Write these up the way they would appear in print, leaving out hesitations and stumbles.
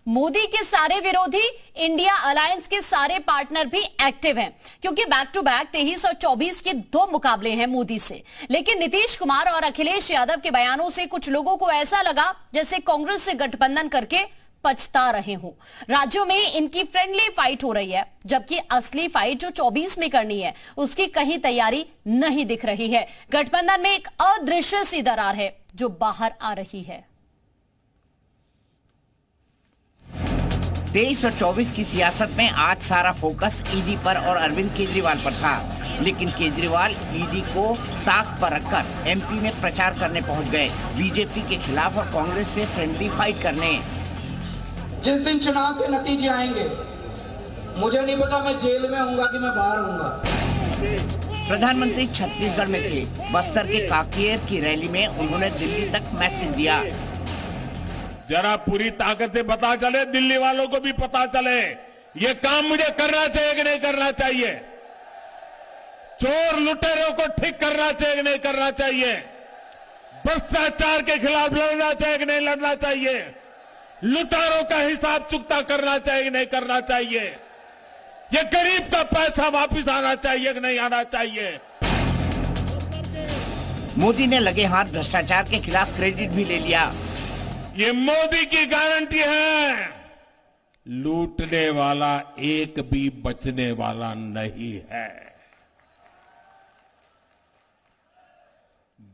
मोदी के सारे विरोधी, इंडिया अलायंस के सारे पार्टनर भी एक्टिव हैं, क्योंकि बैक टू बैक 23 और 24 के 2 मुकाबले हैं मोदी से। लेकिन नीतीश कुमार और अखिलेश यादव के बयानों से कुछ लोगों को ऐसा लगा जैसे कांग्रेस से गठबंधन करके पछता रहे हों। राज्यों में इनकी फ्रेंडली फाइट हो रही है, जबकि असली फाइट जो 24 में करनी है उसकी कहीं तैयारी नहीं दिख रही है। गठबंधन में एक अदृश्य सी दरार है जो बाहर आ रही है। 23 और 24 की सियासत में आज सारा फोकस ईडी पर और अरविंद केजरीवाल पर था, लेकिन केजरीवाल ईडी को ताक पर रखकर एमपी में प्रचार करने पहुंच गए, बीजेपी के खिलाफ और कांग्रेस से फ्रेंडली फाइट करने। जिस दिन चुनाव के नतीजे आएंगे, मुझे नहीं पता मैं जेल में होऊंगा कि मैं बाहर होऊंगा। प्रधानमंत्री छत्तीसगढ़ में थे। बस्तर के कांकेर की रैली में उन्होंने दिल्ली तक मैसेज दिया। जरा पूरी ताकत से पता चले, दिल्ली वालों को भी पता चले ये काम मुझे करना चाहिए कि नहीं करना चाहिए, चोर लुटेरों को ठीक करना चाहिए कि नहीं करना चाहिए, भ्रष्टाचार के खिलाफ लड़ना चाहिए कि नहीं लड़ना चाहिए, लुटेरों का हिसाब चुकता करना चाहिए कि नहीं करना चाहिए, ये गरीब का पैसा वापस आना चाहिए कि नहीं आना चाहिए। मोदी ने लगे हाथ भ्रष्टाचार के खिलाफ क्रेडिट भी ले लिया। ये मोदी की गारंटी है, लूटने वाला एक भी बचने वाला नहीं है।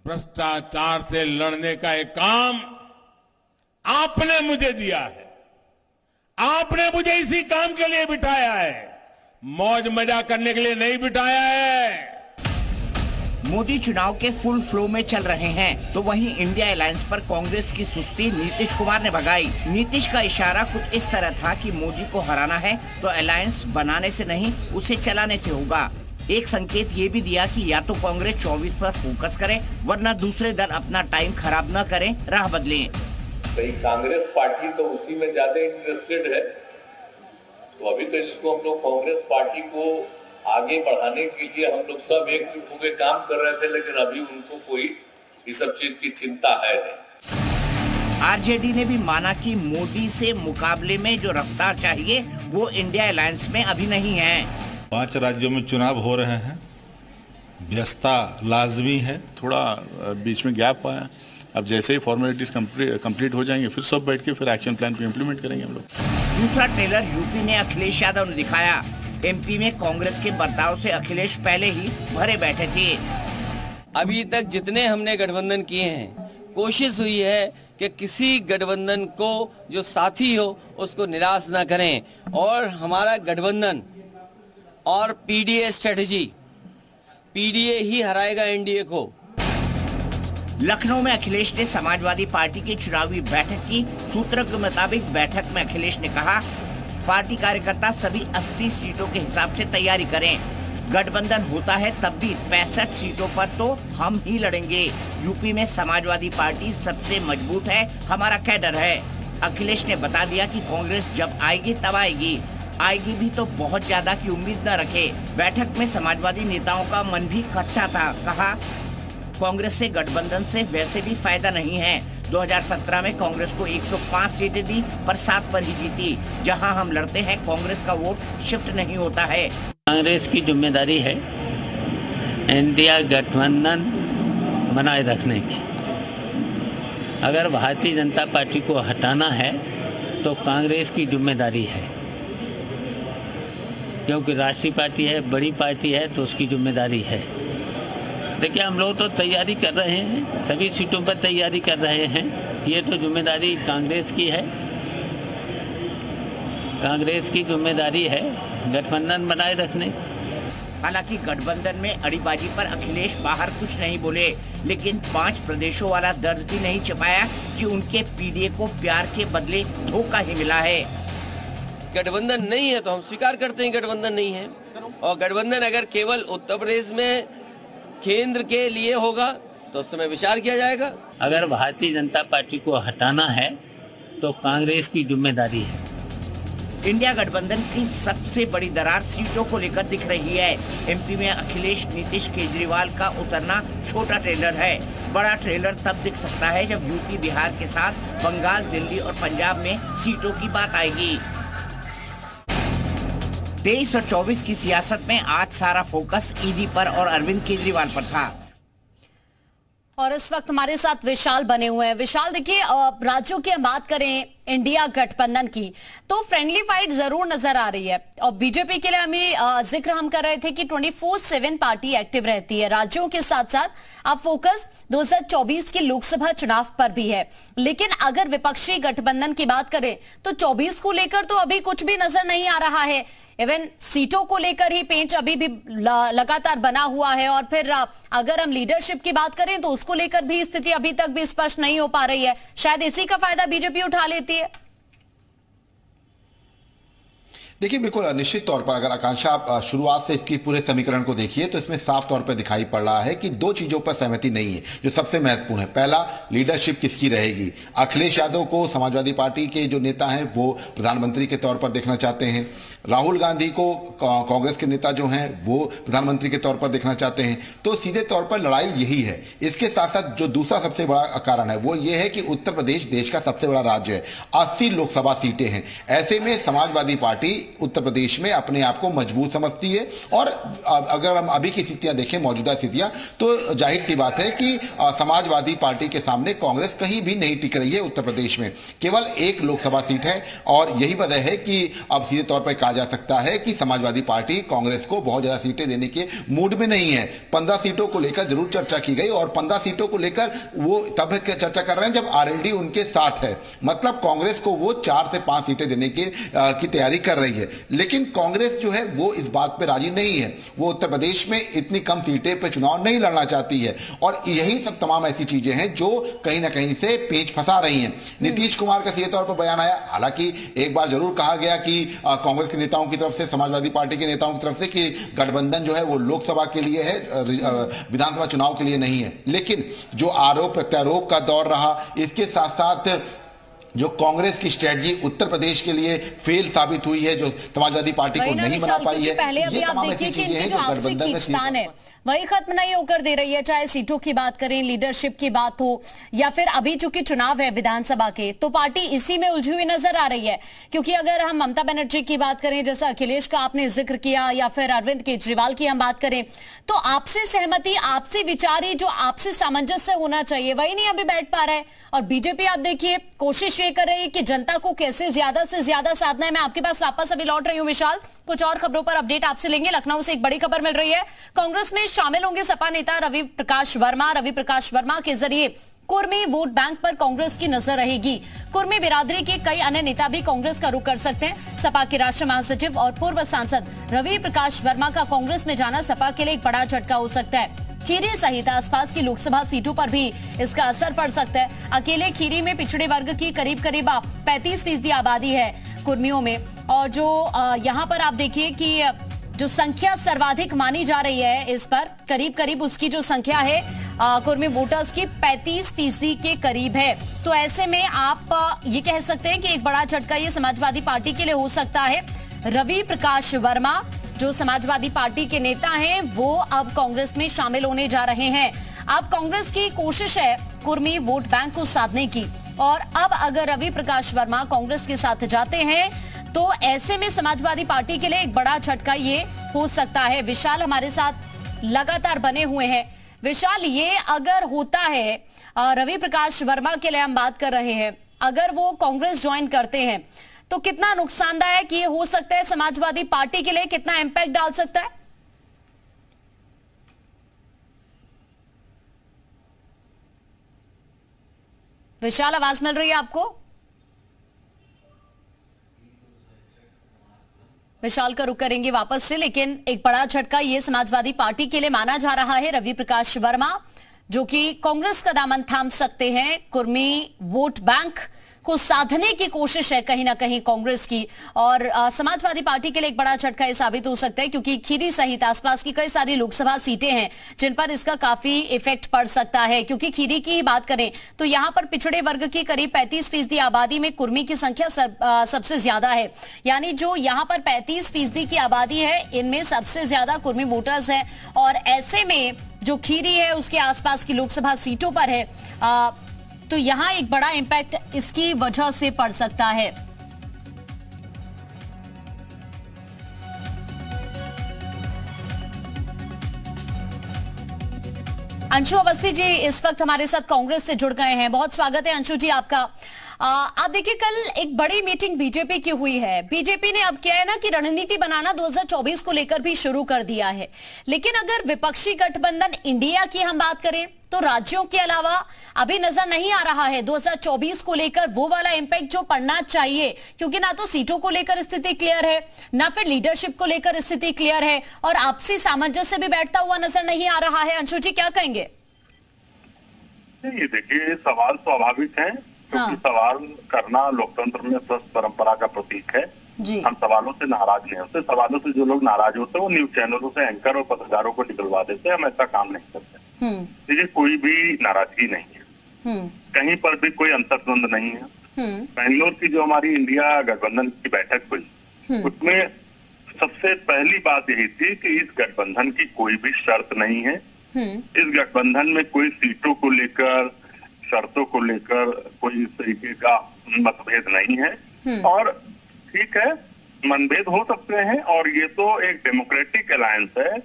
भ्रष्टाचार से लड़ने का एक काम आपने मुझे दिया है, आपने मुझे इसी काम के लिए बिठाया है, मौज मजा करने के लिए नहीं बिठाया है। मोदी चुनाव के फुल फ्लो में चल रहे हैं, तो वहीं इंडिया अलायंस पर कांग्रेस की सुस्ती नीतीश कुमार ने भगाई। नीतीश का इशारा कुछ इस तरह था कि मोदी को हराना है तो अलायंस बनाने से नहीं, उसे चलाने से होगा। एक संकेत ये भी दिया कि या तो कांग्रेस 24 पर फोकस करे, वरना दूसरे दल अपना टाइम खराब न करें, राह बदलें। भाई कांग्रेस पार्टी तो उसी में ज्यादा इंटरेस्टेड है, तो अभी तो इसको हम लोग कांग्रेस पार्टी को आगे बढ़ाने के लिए हम लोग सब एकजुट होकर काम कर रहे थे, लेकिन अभी उनको कोई इस सब चीज की चिंता है नहीं। आरजेडी ने भी माना कि मोदी से मुकाबले में जो रफ्तार चाहिए वो इंडिया अलायंस में अभी नहीं है। 5 राज्यों में चुनाव हो रहे हैं, व्यस्तता लाजमी है, थोड़ा बीच में गैप आया। अब जैसे ही फॉर्मेलिटीज कंप्लीट हो जाएंगे, फिर सब बैठ के फिर एक्शन प्लान को इम्प्लीमेंट करेंगे हम लोग। दूसरा ट्रेलर यूपी ने अखिलेश यादव ने दिखाया। एमपी में कांग्रेस के बर्ताव से अखिलेश पहले ही भरे बैठे थे। अभी तक जितने हमने गठबंधन किए हैं, कोशिश हुई है कि किसी गठबंधन को जो साथी हो उसको निराश ना करें, और हमारा गठबंधन और पीडीए स्ट्रेटजी, पीडीए ही हराएगा एनडीए को। लखनऊ में अखिलेश ने समाजवादी पार्टी की चुनावी बैठक की। सूत्रों के मुताबिक बैठक में अखिलेश ने कहा, पार्टी कार्यकर्ता सभी 80 सीटों के हिसाब से तैयारी करें। गठबंधन होता है तब भी 65 सीटों पर तो हम ही लड़ेंगे। यूपी में समाजवादी पार्टी सबसे मजबूत है, हमारा कैडर है। अखिलेश ने बता दिया कि कांग्रेस जब आएगी तब आएगी भी तो बहुत ज्यादा की उम्मीद न रखे। बैठक में समाजवादी नेताओं का मन भी खट्टा था। कहा, कांग्रेस से गठबंधन से वैसे भी फायदा नहीं है। 2017 में कांग्रेस को 105 सीटें दी, पर 7 पर ही जीती। जहां हम लड़ते हैं, कांग्रेस का वोट शिफ्ट नहीं होता है। कांग्रेस की जिम्मेदारी है इंडिया गठबंधन बनाए रखने की। अगर भारतीय जनता पार्टी को हटाना है तो कांग्रेस की जिम्मेदारी है, क्योंकि राष्ट्रीय पार्टी है, बड़ी पार्टी है, तो उसकी जिम्मेदारी है। देखिए, हम लोग तो तैयारी कर रहे हैं, सभी सीटों पर तैयारी कर रहे हैं। ये तो जिम्मेदारी कांग्रेस की है, कांग्रेस की जिम्मेदारी है गठबंधन बनाए रखने। हालांकि गठबंधन में अड़ीबाजी पर अखिलेश बाहर कुछ नहीं बोले, लेकिन 5 प्रदेशों वाला दर्द भी नहीं छिपाया कि उनके पीडीए को प्यार के बदले धोखा ही मिला है। गठबंधन नहीं है तो हम स्वीकार करते हैं गठबंधन नहीं है, और गठबंधन अगर केवल उत्तर प्रदेश में केंद्र के लिए होगा तो उस समय विचार किया जाएगा। अगर भारतीय जनता पार्टी को हटाना है तो कांग्रेस की जिम्मेदारी है। इंडिया गठबंधन की सबसे बड़ी दरार सीटों को लेकर दिख रही है। एमपी में अखिलेश नीतीश केजरीवाल का उतरना छोटा ट्रेलर है, बड़ा ट्रेलर तब दिख सकता है जब यूपी बिहार के साथ बंगाल, दिल्ली और पंजाब में सीटों की बात आएगी। 23 और 24 की सियासत में आज सारा फोकस ईडी पर और अरविंद केजरीवाल पर था। और इस वक्त हमारे साथ विशाल बने हुए हैं। विशाल, देखिए राज्यों की हम बात करें इंडिया गठबंधन की तो फ्रेंडली फाइट जरूर नजर आ रही है और बीजेपी के लिए हमें जिक्र हम कर रहे थे कि 24/7 पार्टी एक्टिव रहती है राज्यों के साथ साथ। अब फोकस 2024 के लोकसभा चुनाव पर भी है, लेकिन अगर विपक्षी गठबंधन की बात करें तो 24 को लेकर तो अभी कुछ भी नजर नहीं आ रहा है। इवन सीटों को लेकर ही पेंच अभी भी लगातार बना हुआ है और फिर अगर हम लीडरशिप की बात करें तो उसको लेकर भी स्थिति अभी तक भी स्पष्ट नहीं हो पा रही है। शायद इसी का फायदा बीजेपी उठा लेती है। देखिए, बिल्कुल निश्चित तौर पर अगर आकांक्षा आप शुरुआत से इसकी पूरे समीकरण को देखिए तो इसमें साफ तौर पर दिखाई पड़ रहा है कि दो चीजों पर सहमति नहीं है जो सबसे महत्वपूर्ण है। पहला, लीडरशिप किसकी रहेगी। अखिलेश यादव को समाजवादी पार्टी के जो नेता हैं वो प्रधानमंत्री के तौर पर देखना चाहते हैं, राहुल गांधी को कांग्रेस के नेता जो हैं वो प्रधानमंत्री के तौर पर देखना चाहते हैं। तो सीधे तौर पर लड़ाई यही है। इसके साथ साथ जो दूसरा सबसे बड़ा कारण है वो ये है कि उत्तर प्रदेश देश का सबसे बड़ा राज्य है, 80 लोकसभा सीटें हैं। ऐसे में समाजवादी पार्टी उत्तर प्रदेश में अपने आप को मजबूत समझती है और अगर हम अभी की स्थितियां देखें, मौजूदा स्थितियां, तो जाहिर सी बात है कि समाजवादी पार्टी के सामने कांग्रेस कहीं भी नहीं टिक रही है। उत्तर प्रदेश में केवल 1 लोकसभा सीट है और यही वजह है कि अब सीधे तौर पर कहा जा सकता है कि समाजवादी पार्टी कांग्रेस को बहुत ज्यादा सीटें देने के मूड में नहीं है। 15 सीटों को लेकर जरूर चर्चा की गई और 15 सीटों को लेकर वो तब चर्चा कर रहे हैं जब आरएलडी उनके साथ है, मतलब कांग्रेस को वो 4 से 5 सीटें देने की तैयारी कर रही है। लेकिन कांग्रेस जो है वो इस बात पे राजी नहीं है। वो उत्तर प्रदेश में इतनी कम सीटें पे चुनाव नहीं लड़ना चाहती है और यही सब तमाम ऐसी चीजें हैं जो कहीं ना कहीं से पेच फंसा रही हैं। नीतीश कुमार का सीधे तौर पर बयान आया, हालांकि एक बार जरूर कहा गया कि कांग्रेस के नेताओं की तरफ से, समाजवादी पार्टी के नेताओं की तरफ से कि गठबंधन जो है वो लोकसभा के लिए है, विधानसभा चुनाव के लिए नहीं है। लेकिन जो आरोप प्रत्यारोप का दौर रहा, इसके साथ साथ जो कांग्रेस की स्ट्रेटजी उत्तर प्रदेश के लिए फेल साबित हुई है, जो समाजवादी पार्टी को नहीं बना पाई है, पहले अभी आप देखिए कि इनकी जो आपसी खींचतान है वही खत्म नहीं होकर दे रही है। चाहे सीटों की बात करें, लीडरशिप की बात हो या फिर अभी चूंकि चुनाव है विधानसभा के, तो पार्टी इसी में उलझी हुई नजर आ रही है। क्योंकि अगर हम ममता बनर्जी की बात करें, जैसा अखिलेश का आपने जिक्र किया, या फिर अरविंद केजरीवाल की हम बात करें, तो आपसी सहमति, आपसी विचारी, जो आपसी सामंजस्य होना चाहिए वही नहीं अभी बैठ पा रहा है। और बीजेपी आप देखिए कोशिश ये कर रही है कि जनता को कैसे ज्यादा से ज्यादा साधना है। मैं आपके पास वापस अभी लौट रही हूं विशाल, कुछ और खबरों पर अपडेट आपसे लेंगे। लखनऊ से एक बड़ी खबर मिल रही है, कांग्रेस में शामिल होंगे सपा नेता रवि प्रकाश वर्मा। रवि प्रकाश वर्मा के जरिए कुर्मी वोट बैंक पर कांग्रेस की नजर रहेगी। कुर्मी बिरादरी के कई अन्य नेता भी कांग्रेस का रुख कर सकते हैं। सपा के राष्ट्रीय महासचिव और पूर्व सांसद रवि प्रकाश वर्मा का कांग्रेस में जाना सपा के लिए एक बड़ा झटका हो सकता है। खीरी सहित आसपास की लोकसभा सीटों पर भी इसका असर पड़ सकता है। अकेले खीरी में पिछड़े वर्ग की करीब 35% आबादी है कुर्मियों में, और जो यहाँ पर आप देखिए कि जो संख्या सर्वाधिक मानी जा रही है, इस पर करीब उसकी जो संख्या है कुर्मी वोटर्स की 35% के करीब है। तो ऐसे में आप ये कह सकते हैं कि एक बड़ा झटका ये समाजवादी पार्टी के लिए हो सकता है। रवि प्रकाश वर्मा जो समाजवादी पार्टी के नेता हैं वो अब कांग्रेस में शामिल होने जा रहे हैं। अब कांग्रेस की कोशिश है कुर्मी वोट बैंक को साधने की, और अब अगर रवि प्रकाश वर्मा कांग्रेस के साथ जाते हैं तो ऐसे में समाजवादी पार्टी के लिए एक बड़ा झटका ये हो सकता है। विशाल हमारे साथ लगातार बने हुए हैं। विशाल, ये अगर होता है, रवि प्रकाश वर्मा के लिए हम बात कर रहे हैं, अगर वो कांग्रेस ज्वाइन करते हैं तो कितना नुकसानदायक ये हो सकता है समाजवादी पार्टी के लिए, कितना इंपैक्ट डाल सकता है? विशाल, आवाज मिल रही है आपको? विशाल का रुख करेंगे वापस से, लेकिन एक बड़ा झटका ये समाजवादी पार्टी के लिए माना जा रहा है। रवि प्रकाश वर्मा जो कि कांग्रेस का दामन थाम सकते हैं कुर्मी वोट बैंक को साधने की कोशिश है कहीं ना कहीं कांग्रेस की, और समाजवादी पार्टी के लिए एक बड़ा झटका साबित हो सकता है, क्योंकि खीरी सहित आसपास की कई सारी लोकसभा सीटें हैं जिन पर इसका काफी इफेक्ट पड़ सकता है। क्योंकि खीरी की ही बात करें तो यहां पर पिछड़े वर्ग की करीब 35% आबादी में कुर्मी की संख्या सबसे ज्यादा है। यानी जो यहां पर 35% की आबादी है, इनमें सबसे ज्यादा कुर्मी वोटर्स हैं, और ऐसे में जो खीरी है उसके आसपास की लोकसभा सीटों पर है, तो यहां एक बड़ा इंपैक्ट इसकी वजह से पड़ सकता है। अंशु अवस्थी जी इस वक्त हमारे साथ कांग्रेस से जुड़ गए हैं, बहुत स्वागत है अंशु जी आपका। आप देखिए, कल एक बड़ी मीटिंग बीजेपी की हुई है। बीजेपी ने अब क्या है ना कि रणनीति बनाना 2024 को लेकर भी शुरू कर दिया है। लेकिन अगर विपक्षी गठबंधन इंडिया की हम बात करें तो राज्यों के अलावा अभी नजर नहीं आ रहा है 2024 को लेकर वो वाला इंपैक्ट जो पड़ना चाहिए, क्योंकि ना तो सीटों को लेकर स्थिति क्लियर है, ना फिर लीडरशिप को लेकर स्थिति क्लियर है, और आपसी सामंजस्य भी बैठता हुआ नजर नहीं आ रहा है। अंशु जी क्या कहेंगे? ये देखिए, सवाल स्वाभाविक है, क्योंकि सवाल करना लोकतंत्र में स्वस्थ परंपरा का प्रतीक है। हम सवालों से नाराज नहीं होते। सवालों से जो लोग नाराज होते हैं वो न्यूज चैनलों से एंकर और पत्रकारों को निकलवा देते हैं। हम ऐसा काम नहीं करते। देखिए, कोई भी नाराजगी नहीं है, कहीं पर भी कोई अंतर्द्वंद नहीं है। बेंगलोर की जो हमारी इंडिया गठबंधन की बैठक हुई, उसमें सबसे पहली बात यही थी कि इस गठबंधन की कोई भी शर्त नहीं है। इस गठबंधन में कोई सीटों को लेकर, शर्तों को लेकर कोई इस तरीके का मतभेद नहीं है। और ठीक है, मनभेद हो सकते हैं, और ये तो एक डेमोक्रेटिक अलायंस है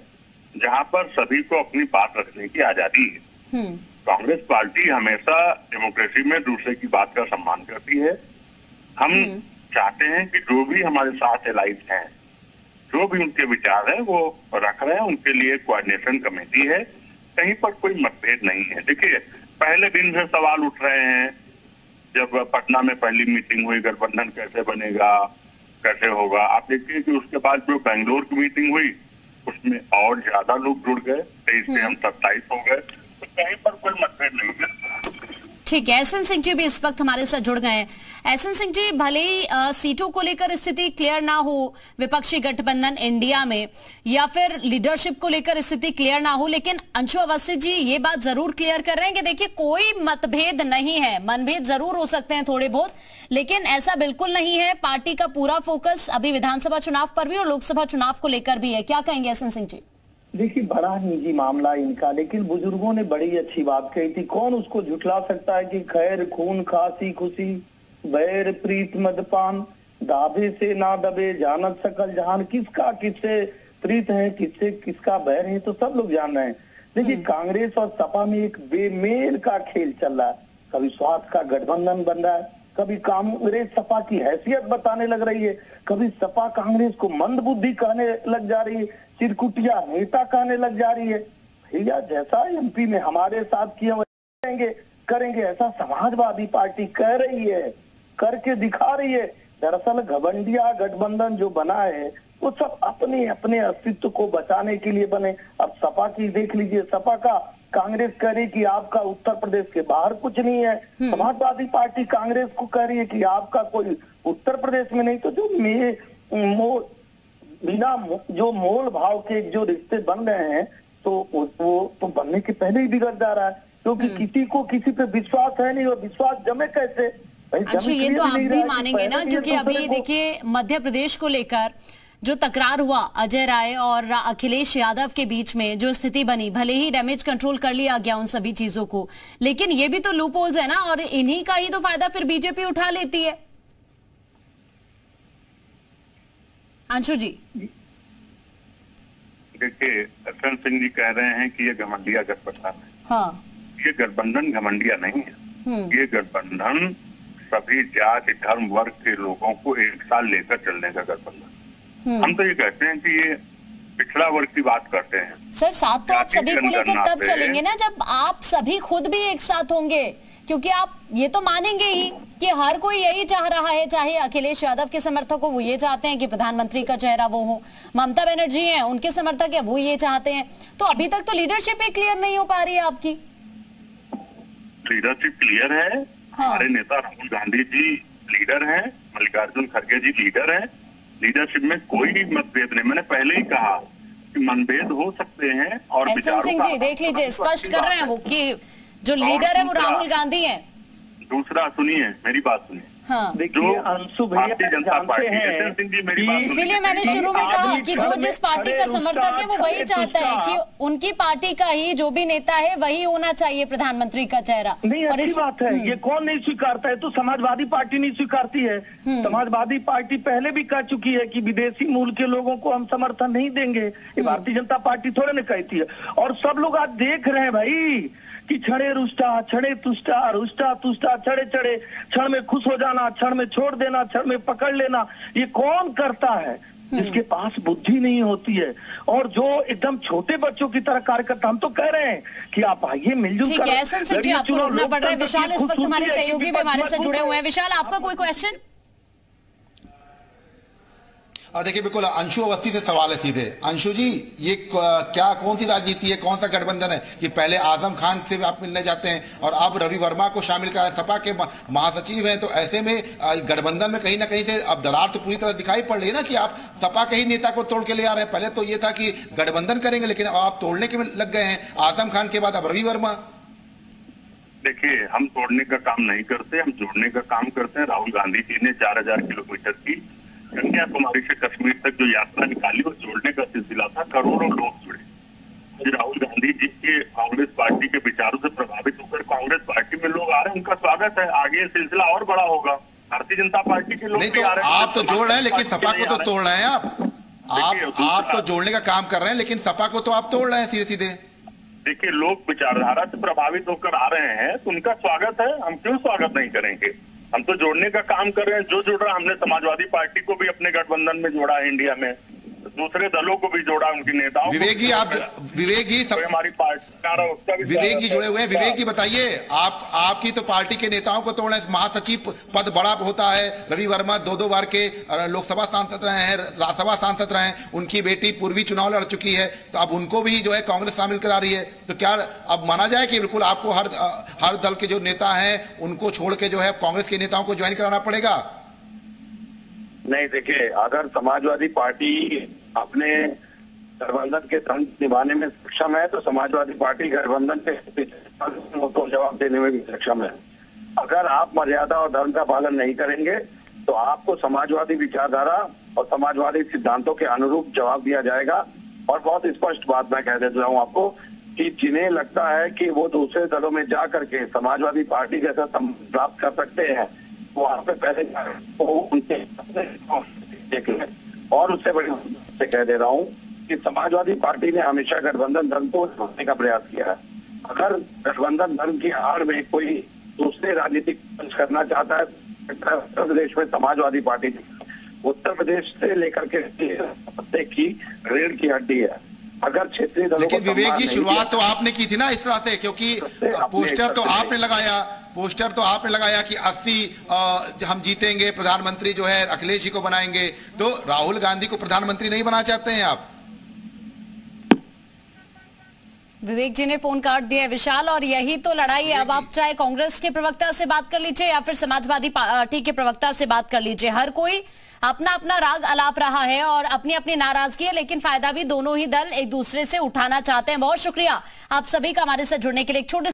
जहां पर सभी को अपनी बात रखने की आजादी है। कांग्रेस पार्टी हमेशा डेमोक्रेसी में दूसरे की बात का सम्मान करती है। हम चाहते हैं कि जो भी हमारे साथ एलाइज हैं, जो भी उनके विचार हैं वो रख रहे हैं, उनके लिए कोऑर्डिनेशन कमेटी है, कहीं पर कोई मतभेद नहीं है। देखिए, पहले दिन से सवाल उठ रहे हैं, जब पटना में पहली मीटिंग हुई, गठबंधन कैसे बनेगा, कैसे होगा। आप देखिए कि उसके बाद जो बेंगलोर की मीटिंग हुई उसमें और ज्यादा लोग जुड़ गए, 23 से हम 27 हो गए, तो कहीं पर कोई मतभेद नहीं है। ठीक है, एसएन सिंह जी भी इस वक्त हमारे साथ जुड़ गए हैं। एसएन सिंह जी, भले ही सीटों को लेकर स्थिति क्लियर ना हो विपक्षी गठबंधन इंडिया में, या फिर लीडरशिप को लेकर स्थिति क्लियर ना हो, लेकिन अंशु अवस्थी जी ये बात जरूर क्लियर कर रहे हैं कि देखिए, कोई मतभेद नहीं है। मनभेद जरूर हो सकते हैं थोड़े बहुत, लेकिन ऐसा बिल्कुल नहीं है। पार्टी का पूरा फोकस अभी विधानसभा चुनाव पर भी और लोकसभा चुनाव को लेकर भी है। क्या कहेंगे एसएन सिंह जी? देखिए, बड़ा निजी मामला इनका, लेकिन बुजुर्गों ने बड़ी अच्छी बात कही थी। कौन उसको झुठला सकता है कि खैर खून खासी खुशी बैर प्रीत मदपान, दावे से ना दबे जानत सकल जहान। किसका किससे प्रीत है, किससे किसका बैर है, तो सब लोग जान रहे हैं। देखिए, कांग्रेस और सपा में एक बेमेल का खेल चल रहा है। कभी स्वार्थ का गठबंधन बन रहा है, कभी कांग्रेस सपा की हैसियत बताने लग रही है, कभी सपा कांग्रेस को मंदबुद्धि कहने लग जा रही है, चिरकुटिया नेता कहने लग जा रही है। भैया, जैसा एमपी में हमारे साथ किया करेंगे, ऐसा समाजवादी पार्टी कह रही है, करके दिखा रही है। दरअसल घमंडिया गठबंधन जो बना है वो सब अपने अपने अस्तित्व को बचाने के लिए बने। अब सपा की देख लीजिए, सपा का कांग्रेस कह रही कि आपका उत्तर प्रदेश के बाहर कुछ नहीं है। समाजवादी पार्टी कांग्रेस को कह रही है कि आपका कोई उत्तर प्रदेश में नहीं। तो जो बिना जो मोल भाव के जो रिश्ते बन रहे हैं, तो वो तो बनने के पहले ही बिगड़ जा रहा है, क्योंकि किसी को किसी पे विश्वास है नहीं, और विश्वास जमे कैसे? अच्छा, ये तो आप भी मानेंगे ना, क्योंकि अभी देखिए मध्य प्रदेश को लेकर जो तकरार हुआ अजय राय और अखिलेश यादव के बीच में जो स्थिति बनी, भले ही डैमेज कंट्रोल कर लिया गया उन सभी चीजों को, लेकिन ये भी तो लूप होल्स है ना, और इन्हीं का ही तो फायदा फिर बीजेपी उठा लेती है। अंशु जी, देखिए, एसएन सिंह जी कह रहे हैं कि ये घमंडिया गठबंधन है। हाँ, ये गठबंधन घमंडिया नहीं है। ये गठबंधन सभी जाति धर्म वर्ग के लोगों को एक साथ लेकर चलने का गठबंधन। हम तो ये कहते हैं कि ये पिछड़ा वर्ग की बात करते हैं। सर, साथ तो आप सभी को लेकर तब चलेंगे ना जब आप सभी खुद भी एक साथ होंगे, क्योंकि आप ये तो मानेंगे ही कि हर कोई यही चाह रहा है। चाहे अखिलेश यादव के समर्थक हो, वो ये चाहते हैं कि प्रधानमंत्री का चेहरा वो हो, ममता बनर्जी हैं, उनके समर्थक है, वो ये चाहते हैं। तो अभी तक तो लीडरशिप ही क्लियर नहीं हो पा रही है आपकी। लीडरशिप क्लियर है, हमारे नेता राहुल गांधी जी लीडर हैं, मल्लिकार्जुन खड़गे जी लीडर हैं, लीडरशिप में कोई मतभेद नहीं। मैंने पहले ही कहा कि मनभेद हो सकते हैं और एहसान सिंह जी देख लीजिए, स्पष्ट कर रहे हैं वो कि जो लीडर है वो राहुल गांधी है। दूसरा सुनिए, मेरी बात सुनिए। हाँ। देखिए अंशु भैया भारतीय जनता पार्टी इसीलिए मैंने शुरू में कहा कि जो जिस पार्टी का समर्थक है वो वही चाहता है कि उनकी पार्टी का ही जो भी नेता है वही होना चाहिए प्रधानमंत्री का चेहरा। नहीं, अच्छी बात है, ये कौन नहीं स्वीकारता है? तो समाजवादी पार्टी नहीं स्वीकारती है। समाजवादी पार्टी पहले भी कह चुकी है कि विदेशी मूल के लोगों को हम समर्थन नहीं देंगे। ये भारतीय जनता पार्टी थोड़े न कहती है। और सब लोग आज देख रहे हैं भाई कि छड़े रुष्टा, छड़े तुष्टा, रुष्टा तुष्टा, छड़े चढ़े, क्षण में खुश हो जाना, क्षण में छोड़ देना, क्षण में पकड़ लेना, ये कौन करता है? जिसके पास बुद्धि नहीं होती है और जो एकदम छोटे बच्चों की तरह कार्य करता। हम तो कह रहे हैं कि आप आइए मिलजुल कर। ठीक है, एहसान सिंह जी आपको रोकना पड़ रहा है। विशाल इस वक्त हमारे सहयोगी भी हमारे से जुड़े हुए हैं। विशाल, आपका कोई क्वेश्चन? देखिए बिल्कुल अंशु अवस्थी से सवाल है सीधे। अंशु जी, ये क्या कौन सी राजनीति है, कौन सा गठबंधन है कि पहले आजम खान से आप मिलने जाते हैं और अब रवि वर्मा को शामिल कर सपा के महासचिव हैं, तो ऐसे में गठबंधन में कहीं ना कहीं से अब दरार तो पूरी तरह दिखाई पड़ रही है ना कि आप सपा के ही नेता को तोड़ के ले आ रहे हैं। पहले तो ये था कि गठबंधन करेंगे, लेकिन अब आप तोड़ने के लग गए हैं। आजम खान के बाद अब रवि वर्मा। देखिए, हम तोड़ने का काम नहीं करते, हम जोड़ने का काम करते हैं। राहुल गांधी जी ने 4000 किलोमीटर की कन्याकुमारी से कश्मीर तक जो यात्रा निकाली वो जोड़ने का सिलसिला था, करोड़ों लोग जुड़े। राहुल गांधी जी के कांग्रेस पार्टी के विचारों से प्रभावित होकर कांग्रेस पार्टी में लोग आ रहे हैं, उनका स्वागत है। आगे सिलसिला और बड़ा होगा। भारतीय जनता पार्टी के लोग भी आ रहे हैं। आप तो जोड़ रहे हैं लेकिन सपा को तो तोड़ रहे हैं। आप तो जोड़ने का काम कर रहे हैं लेकिन सपा को तो आप तोड़ रहे हैं सीधे सीधे। देखिए, लोग विचारधारा से प्रभावित होकर आ रहे हैं तो उनका स्वागत है, हम क्यों स्वागत नहीं करेंगे? हम तो जोड़ने का काम कर रहे हैं। जो जुड़ रहा, हमने समाजवादी पार्टी को भी अपने गठबंधन में जोड़ा है, इंडिया में दूसरे दलों को भी जोड़ा, उनके नेताओं। विवेक जी, हमारी पार्टी विवेक जी जुड़े हुए हैं। विवेक जी बताइए, आपकी तो पार्टी के नेताओं को तोड़ना, महासचिव पद बड़ा होता है। रवि वर्मा 2 बार के लोकसभा सांसद रहे हैं, राज्यसभा सांसद रहे हैं, उनकी बेटी पूर्वी चुनाव लड़ चुकी है, तो अब उनको भी जो है कांग्रेस शामिल करा रही है। तो क्या अब माना जाए कि बिल्कुल आपको हर दल के जो नेता हैं उनको छोड़ के जो है कांग्रेस के नेताओं को ज्वाइन कराना पड़ेगा? नहीं, देखिए, अगर समाजवादी पार्टी अपने गठबंधन के तंज निभाने में सक्षम है तो समाजवादी पार्टी गठबंधन के तो जवाब देने में भी सक्षम है। अगर आप मर्यादा और धर्म का पालन नहीं करेंगे तो आपको समाजवादी विचारधारा और समाजवादी सिद्धांतों के अनुरूप जवाब दिया जाएगा। और बहुत स्पष्ट बात मैं कह देता हूँ आपको कि जिन्हें लगता है कि वो दूसरे दलों में जा करके समाजवादी पार्टी जैसा प्राप्त कर सकते हैं, वो वहां पे पहले उनके और उससे बड़ी से कह दे रहा हूँ कि समाजवादी पार्टी ने हमेशा गठबंधन धर्म को छोड़ने का प्रयास किया है। अगर गठबंधन धर्म की आड़ में कोई दूसरे राजनीतिक मंच करना चाहता है, उत्तर प्रदेश में समाजवादी पार्टी उत्तर प्रदेश से लेकर के पत्ते की रीढ़ की हड्डी है। अगर क्षेत्रीय दलों लेकिन विवेक जी, शुरुआत तो आपने की थी ना इस तरह से, क्योंकि पोस्टर तो आपने लगाया कि 80 हम जीतेंगे, प्रधानमंत्री जो है अखिलेश जी को बनाएंगे। तो राहुल गांधी को प्रधानमंत्री नहीं बनाना चाहते हैं आप? विवेक जी ने फोन काट दिया है विशाल, और यही तो लड़ाई है। अब आप चाहे कांग्रेस के प्रवक्ता से बात कर लीजिए या फिर समाजवादी पार्टी के प्रवक्ता से बात कर लीजिए, हर कोई अपना अपना राग अलाप रहा है और अपनी अपनी नाराजगी है, लेकिन फायदा भी दोनों ही दल एक दूसरे से उठाना चाहते हैं। बहुत शुक्रिया आप सभी का हमारे साथ जुड़ने के लिए। एक छोटे